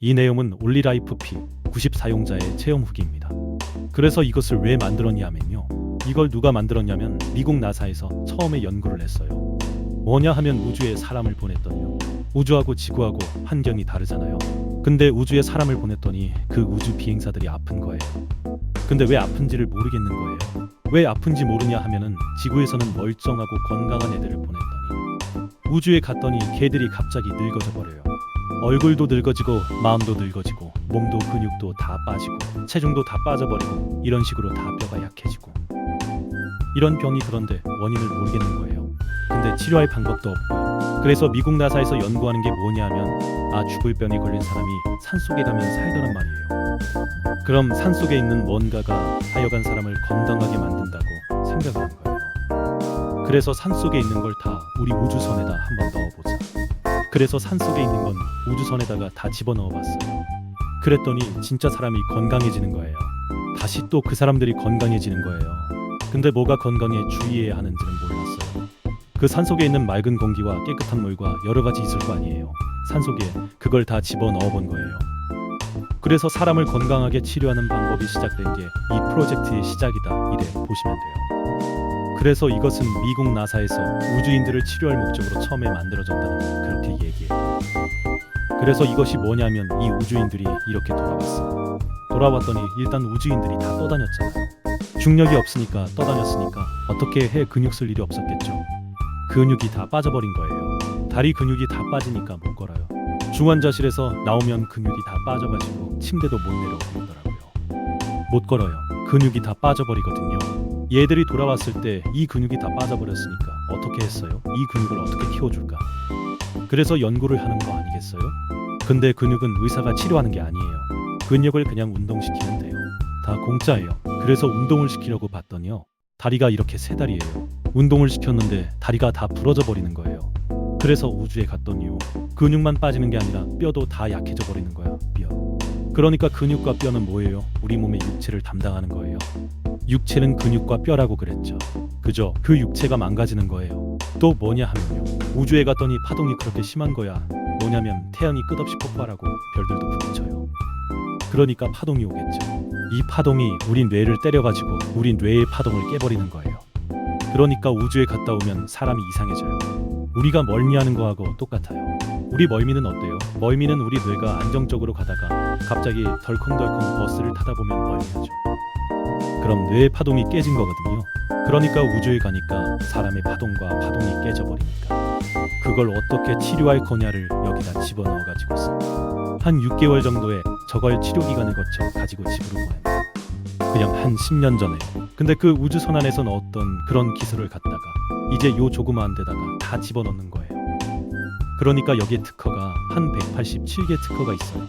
이 내용은 올리라이프 P90 사용자의 체험 후기입니다. 그래서 이것을 왜 만들었냐면요. 이걸 누가 만들었냐면 미국 나사에서 처음에 연구를 했어요. 뭐냐 하면 우주에 사람을 보냈더니요. 우주하고 지구하고 환경이 다르잖아요. 근데 우주에 사람을 보냈더니 그 우주 비행사들이 아픈 거예요. 근데 왜 아픈지를 모르겠는 거예요. 왜 아픈지 모르냐 하면은 지구에서는 멀쩡하고 건강한 애들을 보냈더니 우주에 갔더니 걔들이 갑자기 늙어져 버려요. 얼굴도 늙어지고 마음도 늙어지고 몸도 근육도 다 빠지고 체중도 다 빠져버리고 이런 식으로 다 뼈가 약해지고 이런 병이 그런데 원인을 모르겠는 거예요. 근데 치료할 방법도 없고요. 그래서 미국 나사에서 연구하는 게 뭐냐면 죽을 병에 걸린 사람이 산속에 가면 살더란 말이에요. 그럼 산속에 있는 뭔가가 하여간 사람을 건강하게 만든다고 생각을 한 거예요. 그래서 산속에 있는 걸 다 우리 우주선에다 한번 넣어보자. 그래서 산속에 있는 건 우주선에다가 다 집어넣어봤어요. 그랬더니 진짜 사람이 건강해지는 거예요. 다시 또 그 사람들이 건강해지는 거예요. 근데 뭐가 건강에 주의해야 하는지는 몰랐어요. 그 산속에 있는 맑은 공기와 깨끗한 물과 여러 가지 있을 거 아니에요. 산속에 그걸 다 집어넣어 본 거예요. 그래서 사람을 건강하게 치료하는 방법이 시작된 게 이 프로젝트의 시작이다 이래 보시면 돼요. 그래서 이것은 미국 나사에서 우주인들을 치료할 목적으로 처음에 만들어졌다는 그렇게 얘기해요. 그래서 이것이 뭐냐면 이 우주인들이 이렇게 돌아왔어요. 돌아왔더니 일단 우주인들이 다 떠다녔잖아요. 중력이 없으니까 떠다녔으니까 어떻게 해 근육 쓸 일이 없었겠죠. 근육이 다 빠져버린 거예요. 다리 근육이 다 빠지니까 못 걸어요. 중환자실에서 나오면 근육이 다 빠져가지고 침대도 못 내려오더라고요. 못 걸어요. 근육이 다 빠져버리거든요. 얘들이 돌아왔을 때 이 근육이 다 빠져버렸으니까 어떻게 했어요? 이 근육을 어떻게 키워줄까? 그래서 연구를 하는 거 아니겠어요? 근데 근육은 의사가 치료하는 게 아니에요. 근육을 그냥 운동시키면 돼요. 다 공짜예요. 그래서 운동을 시키려고 봤더니요. 다리가 이렇게 세 다리예요. 운동을 시켰는데 다리가 다 부러져 버리는 거예요. 그래서 우주에 갔더니요. 근육만 빠지는 게 아니라 뼈도 다 약해져 버리는 거야. 뼈. 그러니까 근육과 뼈는 뭐예요? 우리 몸의 육체를 담당하는 거예요. 육체는 근육과 뼈라고 그랬죠. 그죠? 그 육체가 망가지는 거예요. 또 뭐냐 하면요. 우주에 갔더니 파동이 그렇게 심한 거야. 뭐냐면 태양이 끝없이 폭발하고 별들도 부딪혀요. 그러니까 파동이 오겠죠. 이 파동이 우리 뇌를 때려가지고 우리 뇌의 파동을 깨버리는 거예요. 그러니까 우주에 갔다 오면 사람이 이상해져요. 우리가 멀미하는 거하고 똑같아요. 우리 멀미는 어때요? 멀미는 우리 뇌가 안정적으로 가다가 갑자기 덜컹덜컹 버스를 타다 보면 멀미하죠. 그럼 뇌의 파동이 깨진 거거든요. 그러니까 우주에 가니까 사람의 파동과 파동이 깨져버리니까 그걸 어떻게 치료할 거냐를 여기다 집어넣어가지고 한 6개월 정도에 저걸 치료기간을 거쳐 가지고 집으로 보냅니다. 그냥 한 10년 전에. 근데 그 우주선 안에서 넣었던 그런 기술을 갖다가 이제 요 조그마한 데다가 다 집어넣는 거예요. 그러니까 여기에 특허가 한 187개 특허가 있어요.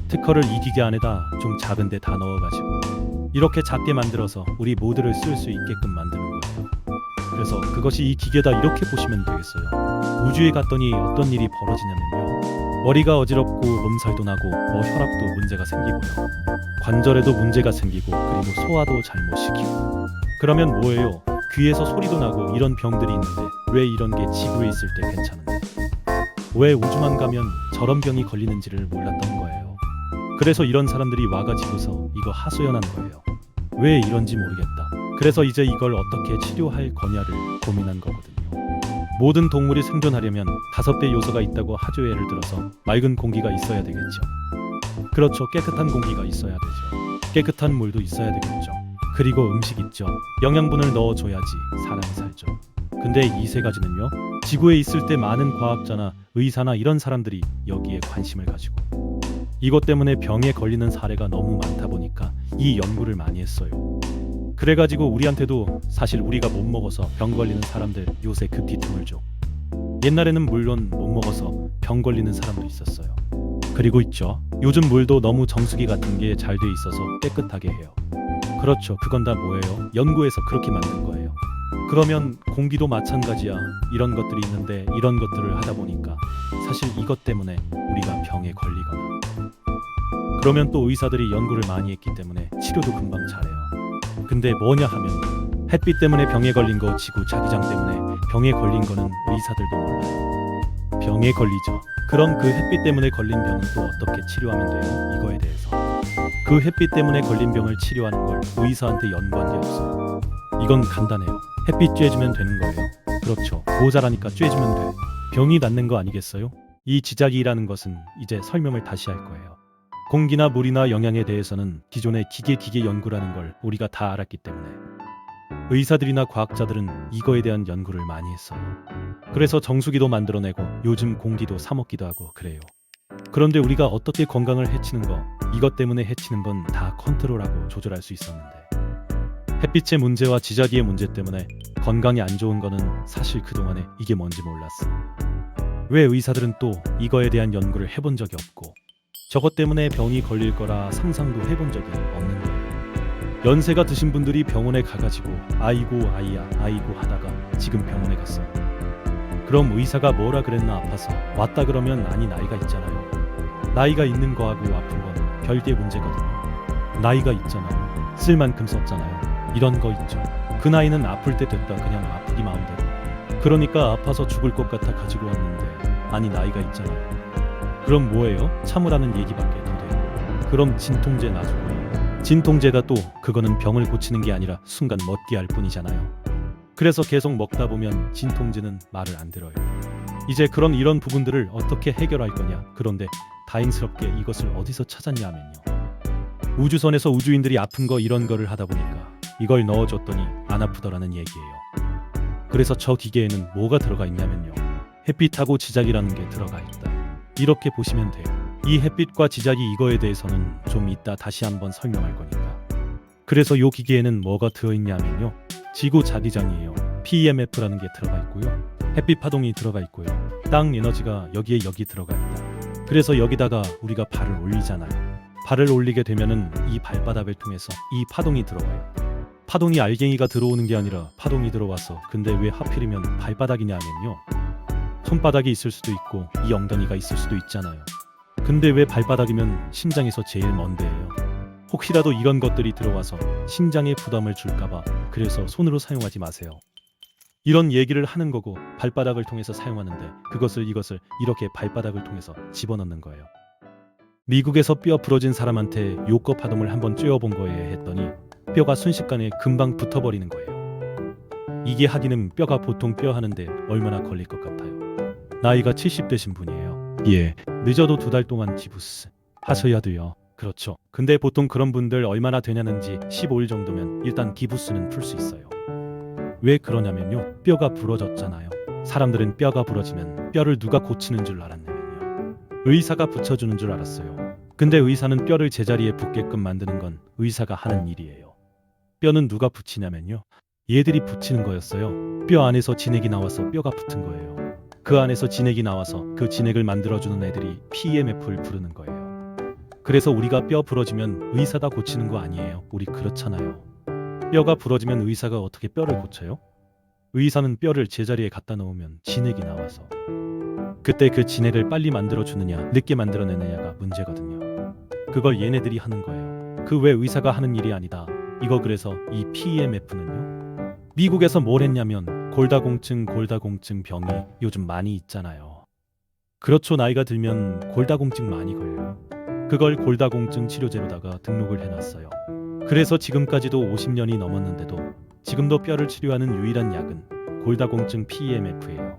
특허를 이 기계 안에다 좀 작은 데 다 넣어가지고 이렇게 작게 만들어서 우리 모두를 쓸 수 있게끔 만드는 거예요. 그래서 그것이 이 기계다 이렇게 보시면 되겠어요. 우주에 갔더니 어떤 일이 벌어지냐면요. 머리가 어지럽고 몸살도 나고 혈압도 문제가 생기고요. 관절에도 문제가 생기고 그리고 소화도 잘 못 시키고. 그러면 뭐예요? 귀에서 소리도 나고 이런 병들이 있는데 왜 이런 게 지구에 있을 때 괜찮은데 왜 우주만 가면 저런 병이 걸리는지를 몰랐던 거예요. 그래서 이런 사람들이 와가지고서 이거 하소연하는 거예요. 왜 이런지 모르겠다. 그래서 이제 이걸 어떻게 치료할 거냐를 고민한 거거든요. 모든 동물이 생존하려면 5대 요소가 있다고 하죠. 예를 들어서 맑은 공기가 있어야 되겠죠. 그렇죠. 깨끗한 공기가 있어야 되죠. 깨끗한 물도 있어야 되겠죠. 그리고 음식 있죠. 영양분을 넣어줘야지 사람이 살죠. 근데 이 세 가지는요. 지구에 있을 때 많은 과학자나 의사나 이런 사람들이 여기에 관심을 가지고 이것 때문에 병에 걸리는 사례가 너무 많다 보니까 이 연구를 많이 했어요. 그래가지고 우리한테도 사실 우리가 못 먹어서 병 걸리는 사람들 요새 급히 드물죠. 옛날에는 물론 못 먹어서 병 걸리는 사람도 있었어요. 그리고 있죠. 요즘 물도 너무 정수기 같은 게 잘 돼 있어서 깨끗하게 해요. 그렇죠. 그건 다 뭐예요? 연구해서 그렇게 만든 거예요. 그러면 공기도 마찬가지야. 이런 것들이 있는데 이런 것들을 하다 보니까 사실 이것 때문에 우리가 병에 걸리거나 그러면 또 의사들이 연구를 많이 했기 때문에 치료도 금방 잘해요. 근데 뭐냐 하면 햇빛 때문에 병에 걸린 거 지구 자기장 때문에 병에 걸린 거는 의사들도 몰라요. 병에 걸리죠. 그럼 그 햇빛 때문에 걸린 병은 또 어떻게 치료하면 돼요? 이거에 대해서 그 햇빛 때문에 걸린 병을 치료하는 걸 의사한테 연구한 게 없어요. 이건 간단해요. 햇빛 쬐주면 되는 거예요. 그렇죠. 모자라니까 쬐주면 돼. 병이 낫는 거 아니겠어요? 이 지자기라는 것은 이제 설명을 다시 할 거예요. 공기나 물이나 영양에 대해서는 기존의 기계 연구라는 걸 우리가 다 알았기 때문에 의사들이나 과학자들은 이거에 대한 연구를 많이 했어요. 그래서 정수기도 만들어내고 요즘 공기도 사 먹기도 하고 그래요. 그런데 우리가 어떻게 건강을 해치는 거, 이것 때문에 해치는 건 다 컨트롤하고 조절할 수 있었는데 햇빛의 문제와 지자기의 문제 때문에 건강이 안 좋은 거는 사실 그동안에 이게 뭔지 몰랐어. 왜 의사들은 또 이거에 대한 연구를 해본 적이 없고 저것 때문에 병이 걸릴 거라 상상도 해본 적이 없는 거예요. 연세가 드신 분들이 병원에 가가지고 아이고 아이야 아이고 하다가 지금 병원에 갔어요. 그럼 의사가 뭐라 그랬나 아파서 왔다 그러면 아니 나이가 있잖아요. 나이가 있는 거하고 아픈 건 별개 문제거든요. 나이가 있잖아요. 쓸 만큼 썼잖아요. 이런 거 있죠. 그 나이는 아플 때 됐다 그냥 아프기 마음대로. 그러니까 아파서 죽을 것 같아 가지고 왔는데 아니 나이가 있잖아요. 그럼 뭐예요? 참으라는 얘기밖에 더 돼요. 그럼 진통제 놔주고요. 진통제가 또 그거는 병을 고치는 게 아니라 순간 먹게 할 뿐이잖아요. 그래서 계속 먹다 보면 진통제는 말을 안 들어요. 이제 그런 이런 부분들을 어떻게 해결할 거냐. 그런데 다행스럽게 이것을 어디서 찾았냐면요. 우주선에서 우주인들이 아픈 거 이런 거를 하다 보니까 이걸 넣어줬더니 안 아프더라는 얘기예요. 그래서 저 기계에는 뭐가 들어가 있냐면요. 햇빛하고 지자기라는 게 들어가 있다. 이렇게 보시면 돼요. 이 햇빛과 지자기 이거에 대해서는 좀 이따 다시 한번 설명할 거니까. 그래서 요 기계에는 뭐가 들어있냐면요. 지구 자기장이에요. PEMF라는 게 들어가 있고요. 햇빛 파동이 들어가 있고요. 땅 에너지가 여기 들어가 있다. 그래서 여기다가 우리가 발을 올리잖아요. 발을 올리게 되면은 이 발바닥을 통해서 이 파동이 들어와요. 파동이 알갱이가 들어오는 게 아니라 파동이 들어와서 근데 왜 하필이면 발바닥이냐 하면요. 손바닥이 있을 수도 있고 이 엉덩이가 있을 수도 있잖아요. 근데 왜 발바닥이면 심장에서 제일 먼데예요. 혹시라도 이런 것들이 들어와서 심장에 부담을 줄까봐 그래서 손으로 사용하지 마세요. 이런 얘기를 하는 거고 발바닥을 통해서 사용하는데 이것을 이렇게 발바닥을 통해서 집어넣는 거예요. 미국에서 뼈 부러진 사람한테 요거 파동을 한번 쬐어본 거예요 했더니 뼈가 순식간에 금방 붙어버리는 거예요. 이게 하기는 뼈가 보통 뼈 하는데 얼마나 걸릴 것 같아요. 나이가 70되신 분이에요. 예, 늦어도 2달 동안 기부스 하셔야 돼요. 그렇죠. 근데 보통 그런 분들 얼마나 되냐는지 15일 정도면 일단 기부스는 풀 수 있어요. 왜 그러냐면요. 뼈가 부러졌잖아요. 사람들은 뼈가 부러지면 뼈를 누가 고치는 줄 알았냐면요. 의사가 붙여주는 줄 알았어요. 근데 의사는 뼈를 제자리에 붙게끔 만드는 건 의사가 하는 일이에요. 뼈는 누가 붙이냐면요. 얘들이 붙이는 거였어요. 뼈 안에서 진액이 나와서 뼈가 붙은 거예요. 그 안에서 진액이 나와서 그 진액을 만들어주는 애들이 PEMF를 부르는 거예요. 그래서 우리가 뼈 부러지면 의사가 고치는 거 아니에요. 우리 그렇잖아요. 뼈가 부러지면 의사가 어떻게 뼈를 고쳐요? 의사는 뼈를 제자리에 갖다 놓으면 진액이 나와서 그때 그 진액을 빨리 만들어주느냐 늦게 만들어내느냐가 문제거든요. 그걸 얘네들이 하는 거예요. 그 외 의사가 하는 일이 아니다. 이거 그래서 이 PEMF는요. 미국에서 뭘 했냐면 골다공증 병이 요즘 많이 있잖아요. 그렇죠. 나이가 들면 골다공증 많이 걸려요. 그걸 골다공증 치료제로다가 등록을 해놨어요. 그래서 지금까지도 50년이 넘었는데도 지금도 뼈를 치료하는 유일한 약은 골다공증 PEMF예요.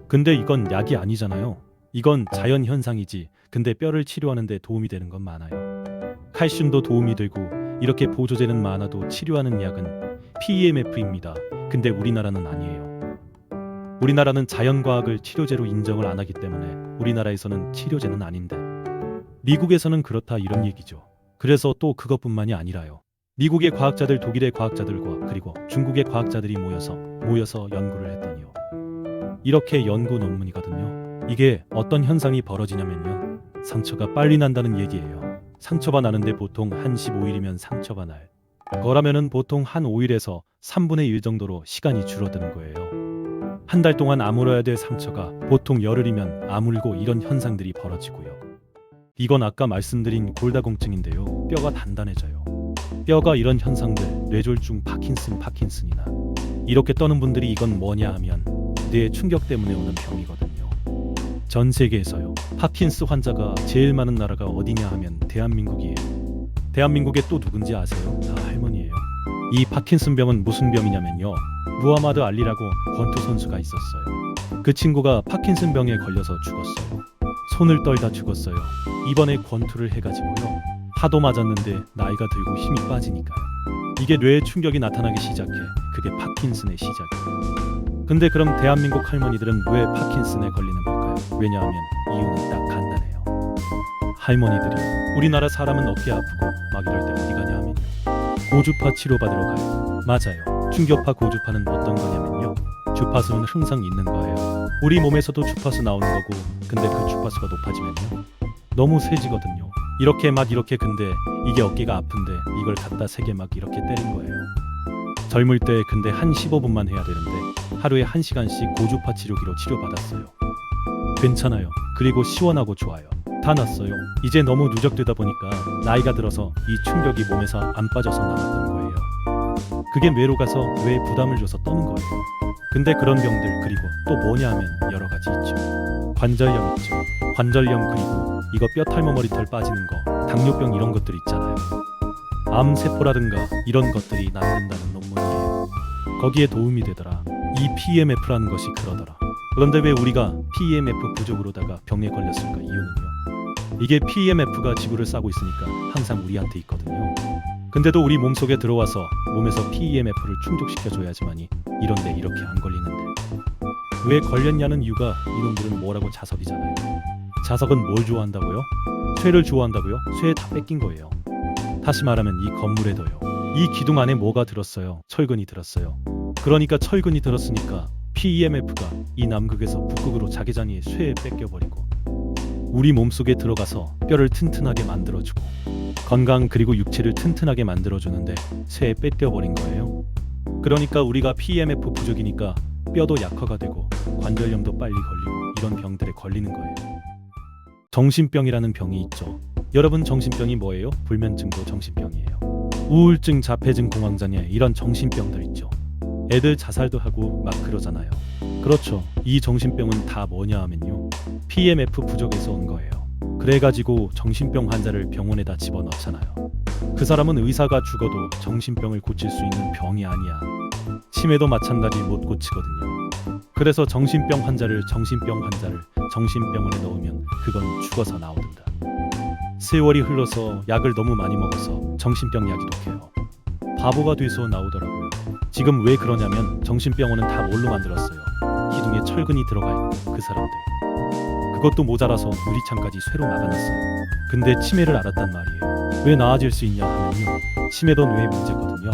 근데 이건 약이 아니잖아요. 이건 자연 현상이지. 근데 뼈를 치료하는 데 도움이 되는 건 많아요. 칼슘도 도움이 되고 이렇게 보조제는 많아도 치료하는 약은 PEMF입니다. 근데 우리나라는 아니에요. 우리나라는 자연과학을 치료제로 인정을 안 하기 때문에 우리나라에서는 치료제는 아닌데 미국에서는 그렇다 이런 얘기죠. 그래서 또 그것뿐만이 아니라요. 미국의 과학자들, 독일의 과학자들과 그리고 중국의 과학자들이 모여서 연구를 했더니요. 이렇게 연구 논문이거든요. 이게 어떤 현상이 벌어지냐면요. 상처가 빨리 난다는 얘기예요. 상처가 나는데 보통 한 15일이면 상처가 날 거라면은 보통 한 5일에서 3분의 1 정도로 시간이 줄어드는 거예요. 한 달 동안 아물어야 될 상처가 보통 열흘이면 아물고 이런 현상들이 벌어지고요. 이건 아까 말씀드린 골다공증인데요. 뼈가 단단해져요. 뼈가 이런 현상들, 뇌졸중, 파킨슨이나 이렇게 떠는 분들이 이건 뭐냐 하면 뇌의 충격 때문에 오는 병이거든요. 전 세계에서요. 파킨스 환자가 제일 많은 나라가 어디냐 하면 대한민국이에요. 대한민국에 또 누군지 아세요? 다 할머니예요. 이 파킨슨병은 무슨 병이냐면요. 무하마드 알리라고 권투 선수가 있었어요. 그 친구가 파킨슨병에 걸려서 죽었어요. 손을 떨다 죽었어요. 이번에 권투를 해가지고요. 하도 맞았는데 나이가 들고 힘이 빠지니까요. 이게 뇌에 충격이 나타나기 시작해. 그게 파킨슨의 시작이에요. 근데 그럼 대한민국 할머니들은 왜 파킨슨에 걸리는 걸까요? 왜냐하면 이유는 딱 간단해요. 할머니들이 우리나라 사람은 어깨 아프고 막 이럴 때 어디 가냐 하면요. 고주파 치료받으러 가요. 맞아요. 충격파 고주파는 어떤 거냐면요. 주파수는 항상 있는 거예요. 우리 몸에서도 주파수 나오는 거고 근데 그 주파수가 높아지면요. 너무 세지거든요. 이렇게 근데 이게 어깨가 아픈데 이걸 갖다 세게 막 이렇게 때린 거예요. 젊을 때 근데 한 15분만 해야 되는데 하루에 1시간씩 고주파 치료기로 치료받았어요. 괜찮아요. 그리고 시원하고 좋아요. 다 났어요. 이제 너무 누적되다 보니까 나이가 들어서 이 충격이 몸에서 안 빠져서 나왔던 거예요. 그게 뇌로 가서 뇌에 부담을 줘서 떠는 거예요. 근데 그런 병들 그리고 또 뭐냐 하면 여러 가지 있죠. 관절염 있죠. 관절염 그리고 이거 뼈 탈모 머리털 빠지는 거, 당뇨병 이런 것들 있잖아요. 암세포라든가 이런 것들이 낫는다는 논문이에요. 거기에 도움이 되더라. 이 PMF라는 것이 그러더라. 그런데 왜 우리가 PMF 부족으로다가 병에 걸렸을까? 이유는요. 이게 PMF가 지구를 싸고 있으니까 항상 우리한테 있거든요. 근데도 우리 몸속에 들어와서 몸에서 PMF를 충족시켜줘야지만이 이런데 이렇게 안 걸리는데 왜 걸렸냐는 이유가 이놈들은 뭐라고 자석이잖아요. 자석은 뭘 좋아한다고요? 쇠를 좋아한다고요? 쇠에 다 뺏긴 거예요. 다시 말하면 이 건물에도요. 이 기둥 안에 뭐가 들었어요? 철근이 들었어요. 그러니까 철근이 들었으니까 PMF가 이 남극에서 북극으로 자기장이 쇠에 뺏겨버리고 우리 몸속에 들어가서 뼈를 튼튼하게 만들어주고 건강 그리고 육체를 튼튼하게 만들어주는데 쇠에 뺏겨버린 거예요. 그러니까 우리가 PMF 부족이니까 뼈도 약화가 되고 관절염도 빨리 걸리고 이런 병들에 걸리는 거예요. 정신병이라는 병이 있죠. 여러분 정신병이 뭐예요? 불면증도 정신병이에요. 우울증, 자폐증, 공황장애 이런 정신병들 있죠. 애들 자살도 하고 막 그러잖아요. 그렇죠. 이 정신병은 다 뭐냐 하면요. PMF 부족에서 온 거예요. 그래가지고 정신병 환자를 병원에다 집어넣잖아요. 그 사람은 의사가 죽어도 정신병을 고칠 수 있는 병이 아니야. 치매도 마찬가지 못 고치거든요. 그래서 정신병 환자를 정신병원에 넣으면 그건 죽어서 나오든다. 세월이 흘러서 약을 너무 많이 먹어서 정신병 약이 독해요. 바보가 돼서 나오더라고요. 지금 왜 그러냐면 정신병원은 다 뭘로 만들었어요? 기둥에 철근이 들어가 있고 그 사람들 그것도 모자라서 유리창까지 쇠로 막아놨어요. 근데 치매를 알았단 말이에요. 왜 나아질 수 있냐 하면요. 치매도 뇌 문제거든요.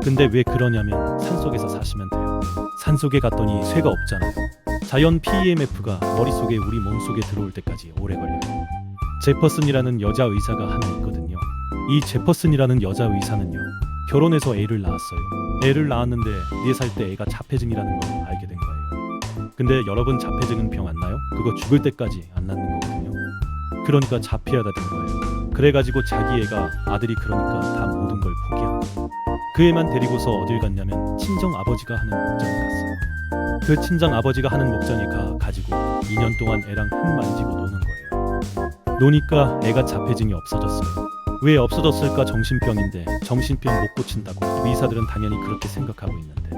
근데 왜 그러냐면 산속에서 사시면 돼요. 산속에 갔더니 쇠가 없잖아요. 자연 PMF가 머릿속에 우리 몸속에 들어올 때까지 오래 걸려요. 제퍼슨이라는 여자 의사가 하나 있거든요. 이 제퍼슨이라는 여자 의사는요. 결혼해서 애를 낳았어요. 애를 낳았는데 4살 때 애가 자폐증이라는 걸 알게 된 거예요. 근데 여러분 자폐증은 병 안 나요? 그거 죽을 때까지 안 낫는 거거든요. 그러니까 자폐하다 된 거예요. 그래가지고 자기 애가 아들이 그러니까 다 모든 걸 포기하고 그 애만 데리고서 어딜 갔냐면 친정 아버지가 하는 목장에 갔어요. 그 친정 아버지가 하는 목장에 가지고 2년 동안 애랑 흙 만지고 노는 거예요. 노니까 애가 자폐증이 없어졌어요. 왜 없어졌을까? 정신병인데 정신병 못 고친다고 의사들은 당연히 그렇게 생각하고 있는데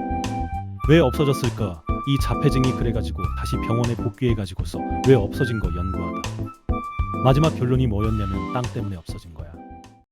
왜 없어졌을까? 이 자폐증이 그래가지고 다시 병원에 복귀해가지고서 왜 없어진 거 연구하다 마지막 결론이 뭐였냐면 땅 때문에 없어진 거.